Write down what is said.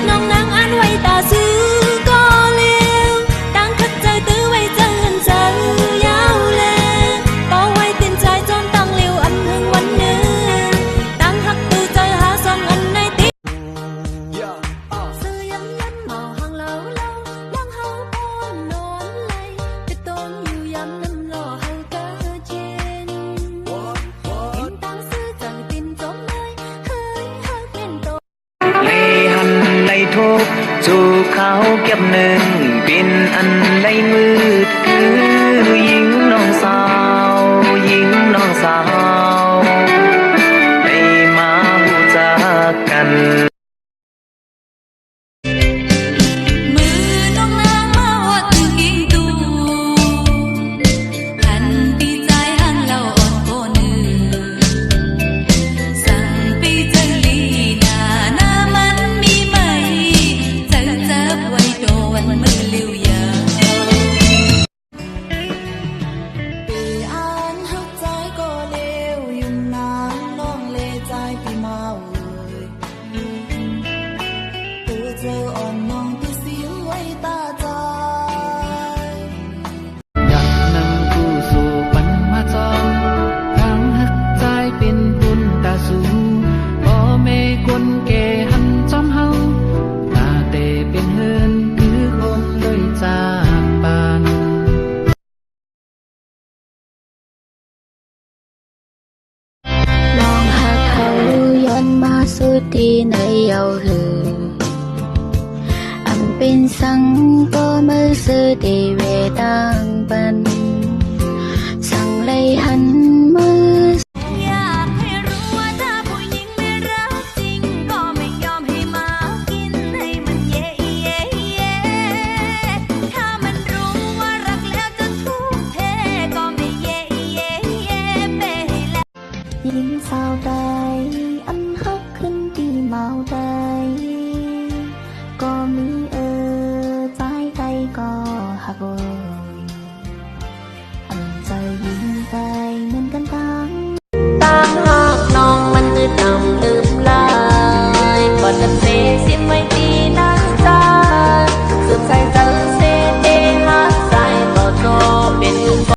น้องนางอ่านไว้ตาซื้อก็เลี้ยวตั้งคัดใจตื้อไว้เจอเงินเจอยาวแลต่อไว้ตินใจจนตั้งเลี้ยวอันหึงวันหนึ่งตั้งหักตูใจหาสองอันในติซื้อยันยันหมอหังเล่าเล่าว่างเฮาปอนนอนไหลจะต้นอยู่ยำน้ำรอเฮาเกอเจนตินตั้งซื้อจังตินจมเลยเฮ้ยเฮาเป็นตัว lấy hằn lấy thuốc dù khao kiếp nương bên ăn lấy mưa cứ dính non sao đây mà hú raกันมือน้องนางมาว่าตึงกินตูหันปีใจหันเราอ่อนโกนึสั่งปีใจลีหน้ามันมีไหมจับไว้โดนมือลิ้วยาวปีอ่านหักใจก็เลวอยู่นานน้องเลใจพี่มาเว้ยตัวเจออ่อนน้องที่เสียงไว้ตาใจ อยากนำผู้สู่ปันมาจอมทางหักใจเป็นบุญตาสูพ่อแม่คนแก่หันจอมเฮาตาเตเป็นเฮินคือคนเลยจากปาน ลองหักเขาย้อนมาสุดที่ในเยาหืออันเป็นสังก็มือสื่อที่เวตังปันสั่งเลยหันมือ อยากให้รู้ว่าถ้าผู้หญิงไม่รักจริงก็ไม่ยอมให้มากินให้มันเย่เย่เย่ถ้ามันรู้ว่ารักแล้วจะทุกข์แท้ก็ไม่เย่เย่เย่ไปให้แล้ว หญิงสาวใดอันฮักขึ้นที่เมาใดก็มีใจใดก็หัก